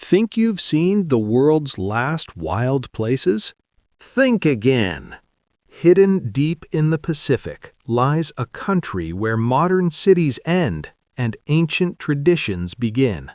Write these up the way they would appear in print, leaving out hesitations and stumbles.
Think you've seen the world's last wild places? Think again. Hidden deep in the Pacific lies a country where modern cities end and ancient traditions begin.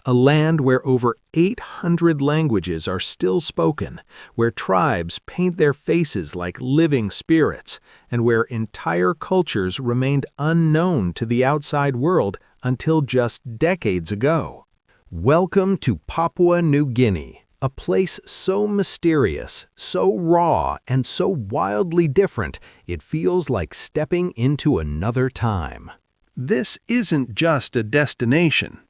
A land where over 800 languages are still spoken, where tribes paint their faces like living spirits, and where entire cultures remained unknown to the outside world until just decades ago. Welcome to Papua New Guinea, a place so mysterious, so raw, and so wildly different, it feels like stepping into another time. This isn't just a destination.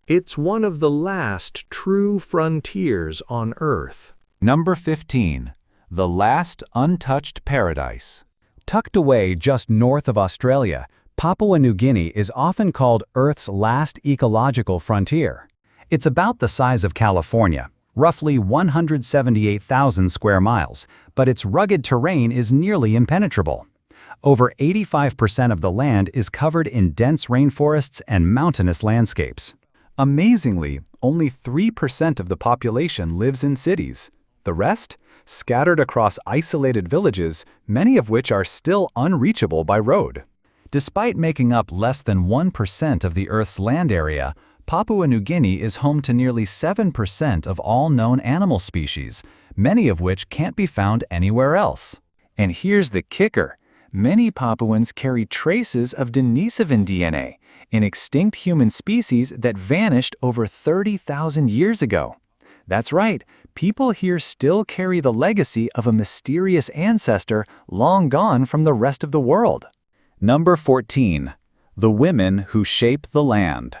It's one of the last true frontiers on Earth. Number 15. The Last Untouched Paradise. Tucked away just north of Australia, Papua New Guinea is often called Earth's last ecological frontier. It's about the size of California, roughly 178,000 square miles, but its rugged terrain is nearly impenetrable. Over 85% of the land is covered in dense rainforests and mountainous landscapes. Amazingly, only 3% of the population lives in cities. The rest? Scattered across isolated villages, many of which are still unreachable by road. Despite making up less than 1% of the Earth's land area, Papua New Guinea is home to nearly 7% of all known animal species, many of which can't be found anywhere else. And here's the kicker. Many Papuans carry traces of Denisovan DNA, an extinct human species that vanished over 30,000 years ago. That's right, people here still carry the legacy of a mysterious ancestor long gone from the rest of the world. Number 14. The Women Who Shape the Land.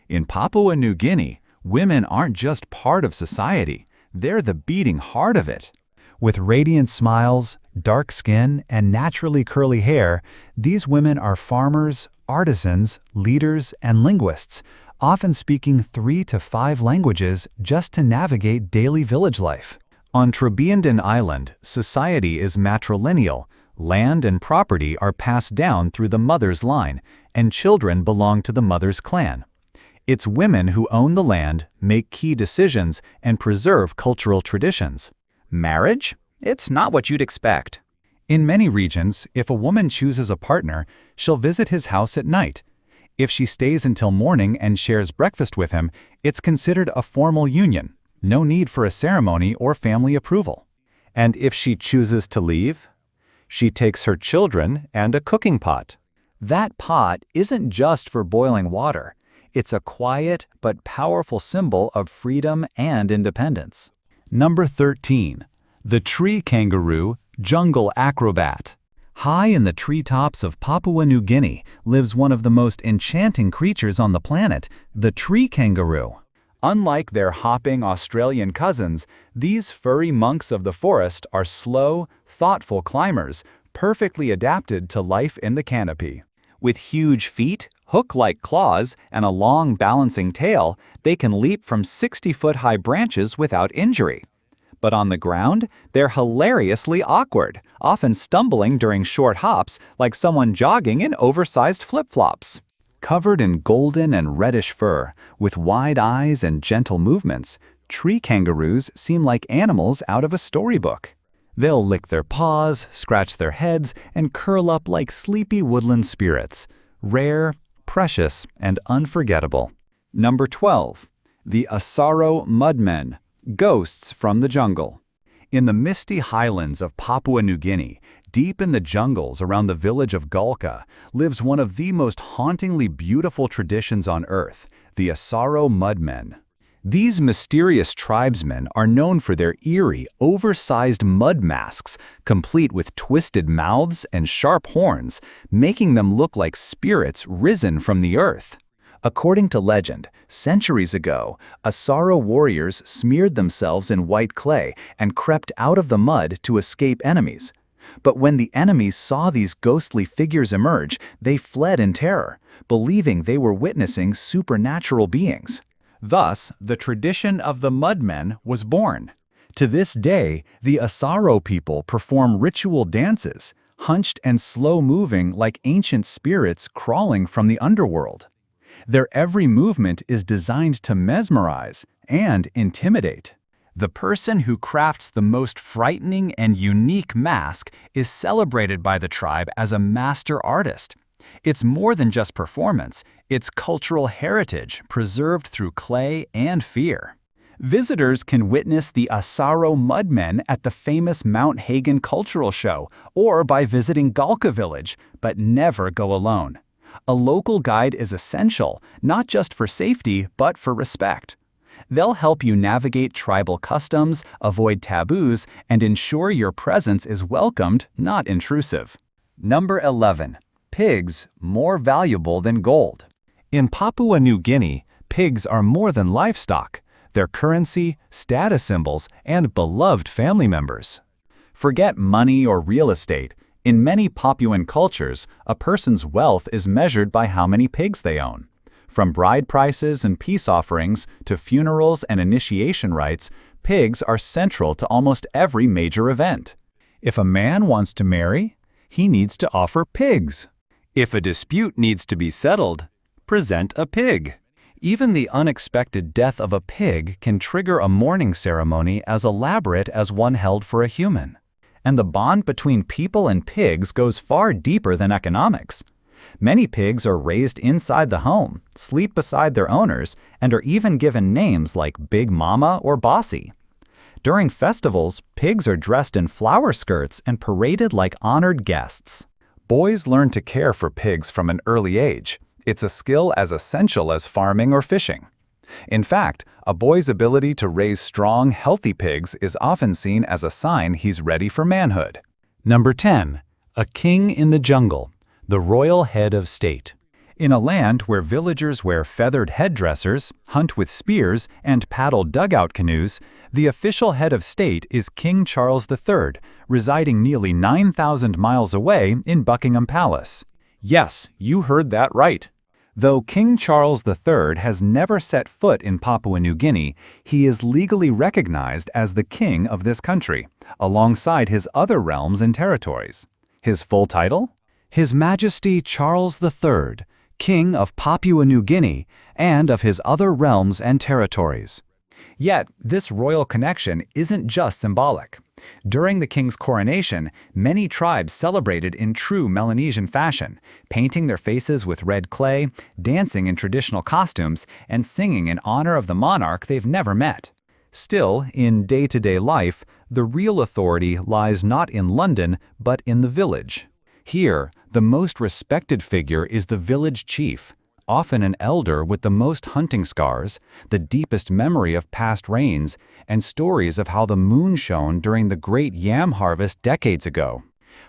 In Papua New Guinea, women aren't just part of society, they're the beating heart of it. With radiant smiles, dark skin, and naturally curly hair, these women are farmers, artisans, leaders, and linguists, often speaking 3 to 5 languages just to navigate daily village life. On Trebiandan Island, society is matrilineal. Land and property are passed down through the mother's line, and children belong to the mother's clan. It's women who own the land, make key decisions, and preserve cultural traditions. Marriage? It's not what you'd expect. In many regions, if a woman chooses a partner, she'll visit his house at night. If she stays until morning and shares breakfast with him, it's considered a formal union. No need for a ceremony or family approval. And if she chooses to leave, she takes her children and a cooking pot. That pot isn't just for boiling water. It's a quiet but powerful symbol of freedom and independence. Number 13. The Tree Kangaroo, Jungle Acrobat. High in the treetops of Papua New Guinea lives one of the most enchanting creatures on the planet, the tree kangaroo. Unlike their hopping Australian cousins, these furry monks of the forest are slow, thoughtful climbers, perfectly adapted to life in the canopy. With huge feet, hook-like claws, and a long balancing tail, they can leap from 60-foot-high branches without injury. But on the ground, they're hilariously awkward, often stumbling during short hops like someone jogging in oversized flip-flops. Covered in golden and reddish fur, with wide eyes and gentle movements, tree kangaroos seem like animals out of a storybook. They'll lick their paws, scratch their heads, and curl up like sleepy woodland spirits. Rare, precious, and unforgettable. Number 12. The Asaro Mudmen. Ghosts from the jungle. In the misty highlands of Papua New Guinea, deep in the jungles around the village of Galka, lives one of the most hauntingly beautiful traditions on Earth, the Asaro Mudmen. These mysterious tribesmen are known for their eerie, oversized mud masks, complete with twisted mouths and sharp horns, making them look like spirits risen from the earth. According to legend, centuries ago, Asaro warriors smeared themselves in white clay and crept out of the mud to escape enemies. But when the enemies saw these ghostly figures emerge, they fled in terror, believing they were witnessing supernatural beings. Thus, the tradition of the Mudmen was born. To this day, the Asaro people perform ritual dances, hunched and slow-moving like ancient spirits crawling from the underworld. Their every movement is designed to mesmerize, and intimidate. The person who crafts the most frightening and unique mask is celebrated by the tribe as a master artist. It's more than just performance, it's cultural heritage preserved through clay and fear. Visitors can witness the Asaro Mudmen at the famous Mount Hagen Cultural Show or by visiting Galka Village, but never go alone. A local guide is essential, not just for safety, but for respect. They'll help you navigate tribal customs, avoid taboos, and ensure your presence is welcomed, not intrusive. Number 11. Pigs more valuable than gold. In Papua New Guinea, pigs are more than livestock. They're currency, status symbols, and beloved family members. Forget money or real estate. In many Papuan cultures, a person's wealth is measured by how many pigs they own. From bride prices and peace offerings to funerals and initiation rites, pigs are central to almost every major event. If a man wants to marry, he needs to offer pigs. If a dispute needs to be settled, present a pig. Even the unexpected death of a pig can trigger a mourning ceremony as elaborate as one held for a human. And the bond between people and pigs goes far deeper than economics. Many pigs are raised inside the home, sleep beside their owners, and are even given names like Big Mama or Bossy. During festivals, pigs are dressed in flower skirts and paraded like honored guests. Boys learn to care for pigs from an early age. It's a skill as essential as farming or fishing. In fact, a boy's ability to raise strong, healthy pigs is often seen as a sign he's ready for manhood. Number 10. A king in the jungle, the royal head of state. In a land where villagers wear feathered headdressers, hunt with spears, and paddle dugout canoes, the official head of state is King Charles III, residing nearly 9,000 miles away in Buckingham Palace. Yes, you heard that right. Though King Charles III has never set foot in Papua New Guinea, he is legally recognized as the king of this country, alongside his other realms and territories. His full title? His Majesty Charles III, King of Papua New Guinea, and of his other realms and territories. Yet, this royal connection isn't just symbolic. During the king's coronation, many tribes celebrated in true Melanesian fashion, painting their faces with red clay, dancing in traditional costumes, and singing in honor of the monarch they've never met. Still, in day-to-day life, the real authority lies not in London, but in the village. Here, the most respected figure is the village chief, often an elder with the most hunting scars, the deepest memory of past rains, and stories of how the moon shone during the great yam harvest decades ago.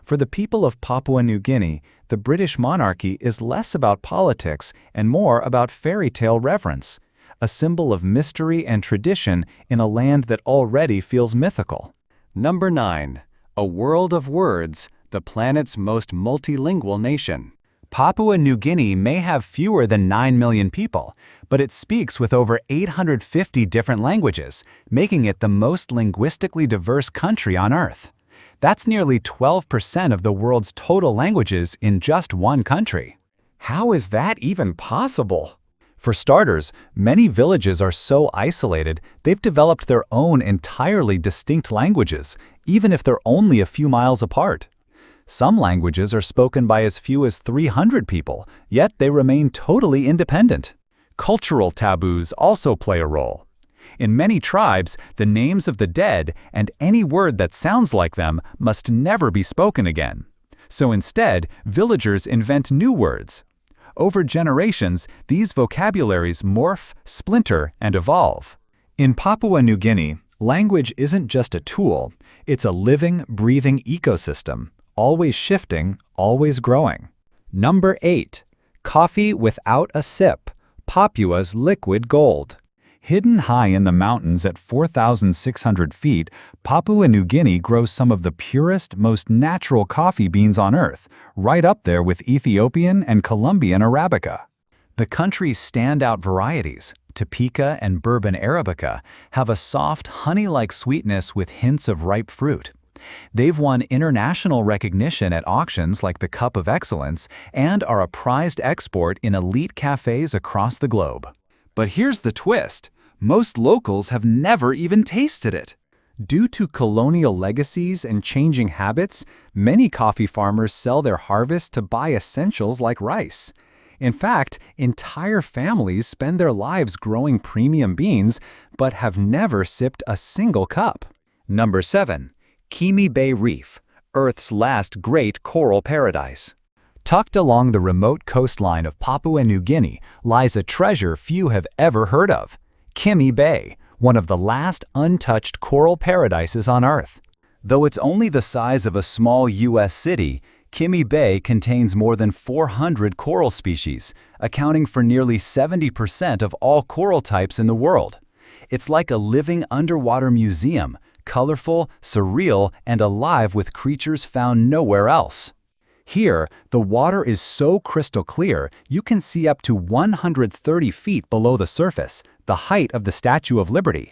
For the people of Papua New Guinea, the British monarchy is less about politics and more about fairy tale reverence, a symbol of mystery and tradition in a land that already feels mythical. Number 9. A world of words, the planet's most multilingual nation. Papua New Guinea may have fewer than 9 million people, but it speaks with over 850 different languages, making it the most linguistically diverse country on Earth. That's nearly 12% of the world's total languages in just one country. How is that even possible? For starters, many villages are so isolated, they've developed their own entirely distinct languages, even if they're only a few miles apart. Some languages are spoken by as few as 300 people, yet they remain totally independent. Cultural taboos also play a role. In many tribes, the names of the dead and any word that sounds like them must never be spoken again. So instead, villagers invent new words. Over generations, these vocabularies morph, splinter, and evolve. In Papua New Guinea, language isn't just a tool, it's a living, breathing ecosystem. Always shifting, always growing. Number 8. Coffee without a sip, Papua's liquid gold. Hidden high in the mountains at 4,600 feet, Papua New Guinea grows some of the purest, most natural coffee beans on Earth, right up there with Ethiopian and Colombian Arabica. The country's standout varieties, Topeka and Bourbon Arabica, have a soft, honey-like sweetness with hints of ripe fruit. They've won international recognition at auctions like the Cup of Excellence and are a prized export in elite cafes across the globe. But here's the twist. Most locals have never even tasted it. Due to colonial legacies and changing habits, many coffee farmers sell their harvest to buy essentials like rice. In fact, entire families spend their lives growing premium beans, but have never sipped a single cup. Number 7. Kimi Bay Reef, Earth's last great coral paradise. Tucked along the remote coastline of Papua New Guinea lies a treasure few have ever heard of: Kimi Bay, one of the last untouched coral paradises on Earth. Though it's only the size of a small U.S. city, Kimi Bay contains more than 400 coral species, accounting for nearly 70% of all coral types in the world. It's like a living underwater museum, colorful, surreal, and alive with creatures found nowhere else. Here, the water is so crystal clear you can see up to 130 feet below the surface, the height of the Statue of Liberty.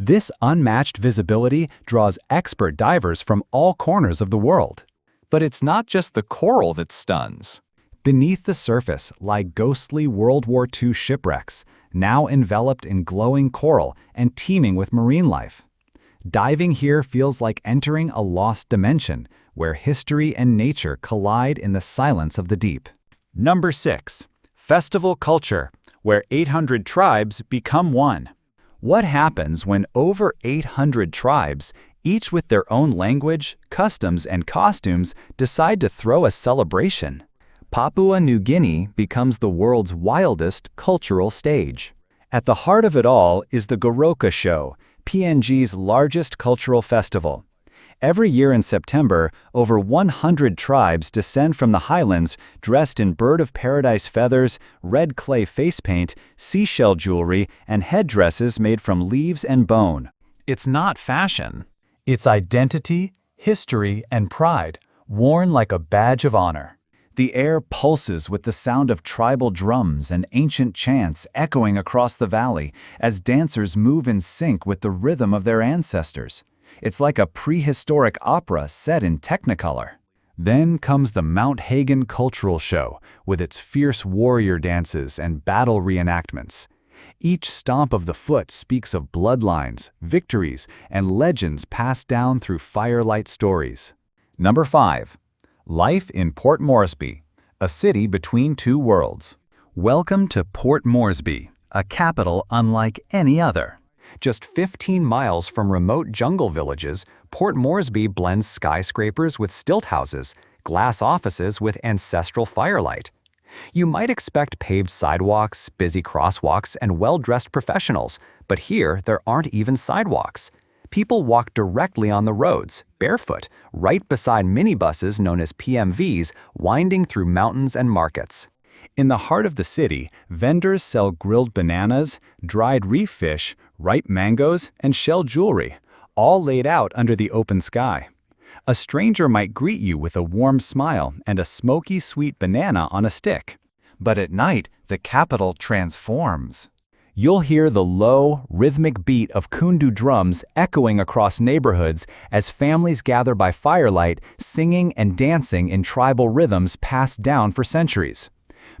This unmatched visibility draws expert divers from all corners of the world. But it's not just the coral that stuns. Beneath the surface lie ghostly World War II shipwrecks, now enveloped in glowing coral and teeming with marine life. Diving here feels like entering a lost dimension, where history and nature collide in the silence of the deep. Number 6. Festival culture, where 800 tribes become one. What happens when over 800 tribes, each with their own language, customs, and costumes, decide to throw a celebration? Papua New Guinea becomes the world's wildest cultural stage. At the heart of it all is the Goroka Show, PNG's largest cultural festival. Every year in September, over 100 tribes descend from the highlands dressed in bird-of-paradise feathers, red clay face paint, seashell jewelry, and headdresses made from leaves and bone. It's not fashion. It's identity, history, and pride, worn like a badge of honor. The air pulses with the sound of tribal drums and ancient chants echoing across the valley as dancers move in sync with the rhythm of their ancestors. It's like a prehistoric opera set in Technicolor. Then comes the Mount Hagen Cultural Show, with its fierce warrior dances and battle reenactments. Each stomp of the foot speaks of bloodlines, victories, and legends passed down through firelight stories. Number 5. Life in Port Moresby, a city between two worlds. Welcome to Port Moresby, a capital unlike any other. Just 15 miles from remote jungle villages, Port Moresby blends skyscrapers with stilt houses, glass offices with ancestral firelight. You might expect paved sidewalks, busy crosswalks, and well-dressed professionals, but here there aren't even sidewalks. People walk directly on the roads, barefoot, right beside minibuses known as PMVs, winding through mountains and markets. In the heart of the city, vendors sell grilled bananas, dried reef fish, ripe mangoes, and shell jewelry, all laid out under the open sky. A stranger might greet you with a warm smile and a smoky sweet banana on a stick. But at night, the capital transforms. You'll hear the low, rhythmic beat of kundu drums echoing across neighborhoods as families gather by firelight, singing and dancing in tribal rhythms passed down for centuries.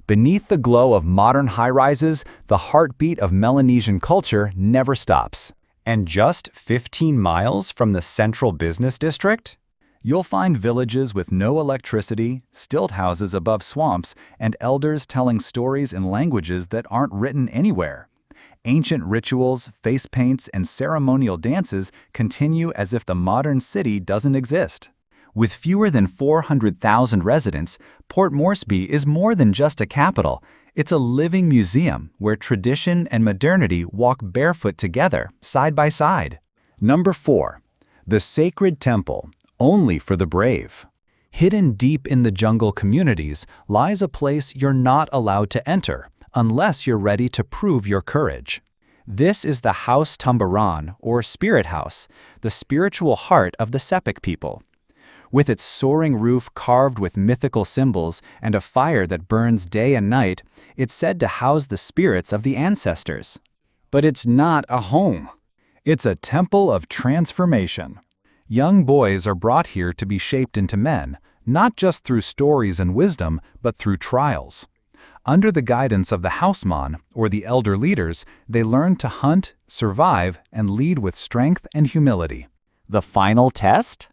Beneath the glow of modern high-rises, the heartbeat of Melanesian culture never stops. And just 15 miles from the central business district? You'll find villages with no electricity, stilt houses above swamps, and elders telling stories in languages that aren't written anywhere. Ancient rituals, face paints, and ceremonial dances continue as if the modern city doesn't exist. With fewer than 400,000 residents, Port Moresby is more than just a capital. It's a living museum where tradition and modernity walk barefoot together, side by side. Number 4. The Sacred Temple, only for the brave. Hidden deep in the jungle communities lies a place you're not allowed to enter, unless you're ready to prove your courage. This is the House Tumbaran, or Spirit House, the spiritual heart of the Sepik people. With its soaring roof carved with mythical symbols and a fire that burns day and night, it's said to house the spirits of the ancestors. But it's not a home. It's a temple of transformation. Young boys are brought here to be shaped into men, not just through stories and wisdom, but through trials. Under the guidance of the houseman, or the elder leaders, they learn to hunt, survive, and lead with strength and humility. The final test?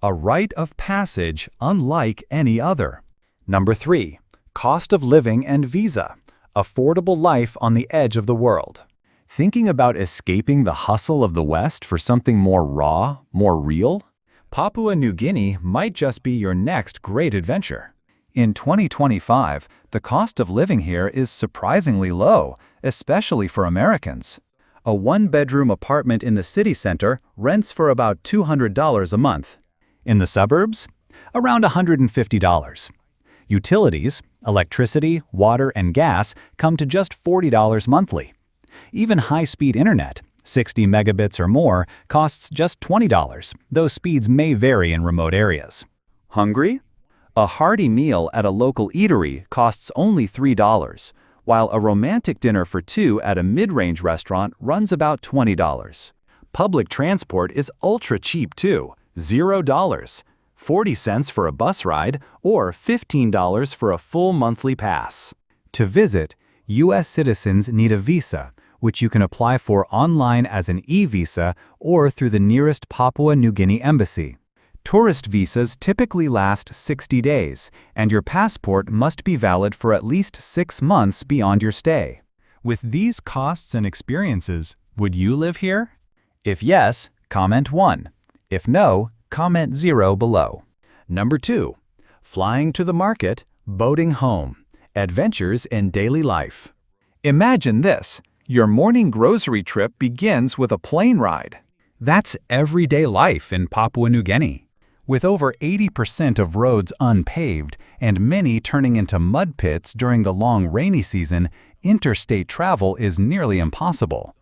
A rite of passage unlike any other. Number 3. Cost of living and visa. Affordable life on the edge of the world. Thinking about escaping the hustle of the West for something more raw, more real? Papua New Guinea might just be your next great adventure. In 2025, the cost of living here is surprisingly low, especially for Americans. A one-bedroom apartment in the city center rents for about $200 a month. In the suburbs, around $150. Utilities, electricity, water, and gas come to just $40 monthly. Even high-speed internet, 60 megabits or more, costs just $20, though speeds may vary in remote areas. Hungry? A hearty meal at a local eatery costs only $3, while a romantic dinner for two at a mid-range restaurant runs about $20. Public transport is ultra cheap too, $0, 40 cents for a bus ride, or $15 for a full monthly pass. To visit, U.S. citizens need a visa, which you can apply for online as an e-visa or through the nearest Papua New Guinea embassy. Tourist visas typically last 60 days, and your passport must be valid for at least 6 months beyond your stay. With these costs and experiences, would you live here? If yes, comment 1. If no, comment 0 below. Number 2. Flying to the market, boating home. Adventures in daily life. Imagine this. Your morning grocery trip begins with a plane ride. That's everyday life in Papua New Guinea. With over 80% of roads unpaved and many turning into mud pits during the long rainy season, interstate travel is nearly impossible.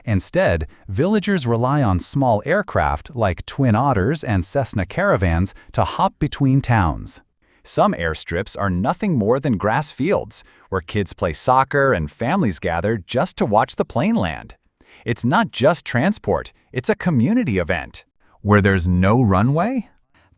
Instead, villagers rely on small aircraft like Twin Otters and Cessna Caravans to hop between towns. Some airstrips are nothing more than grass fields, where kids play soccer and families gather just to watch the plane land. It's not just transport, it's a community event. Where there's no runway?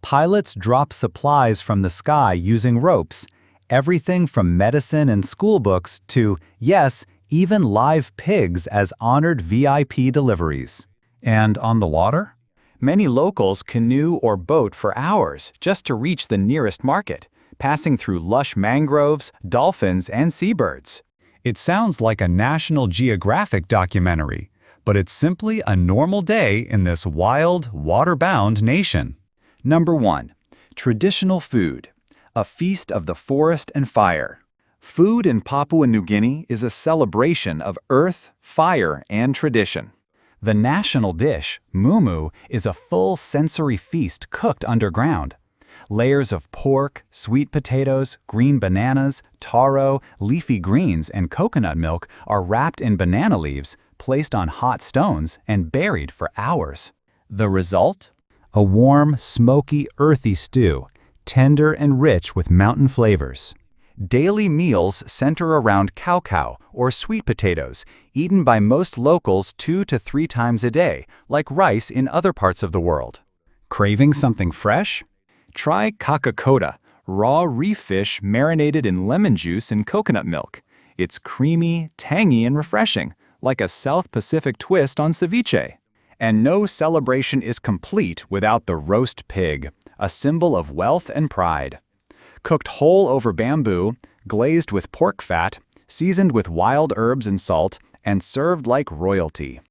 Pilots drop supplies from the sky using ropes. Everything from medicine and school books to, yes, even live pigs as honored VIP deliveries. And on the water? Many locals canoe or boat for hours just to reach the nearest market, passing through lush mangroves, dolphins, and seabirds. It sounds like a National Geographic documentary, but it's simply a normal day in this wild, water-bound nation. Number 1. Traditional food. A feast of the forest and fire. Food in Papua New Guinea is a celebration of earth, fire, and tradition. The national dish, mumu, is a full sensory feast cooked underground. Layers of pork, sweet potatoes, green bananas, taro, leafy greens, and coconut milk are wrapped in banana leaves, placed on hot stones, and buried for hours. The result? A warm, smoky, earthy stew, tender and rich with mountain flavors. Daily meals center around cow or sweet potatoes, eaten by most locals 2 to 3 times a day, like rice in other parts of the world. Craving something fresh? Try kakakota, raw reef fish marinated in lemon juice and coconut milk. It's creamy, tangy, and refreshing, like a South Pacific twist on ceviche. And no celebration is complete without the roast pig, a symbol of wealth and pride. Cooked whole over bamboo, glazed with pork fat, seasoned with wild herbs and salt, and served like royalty.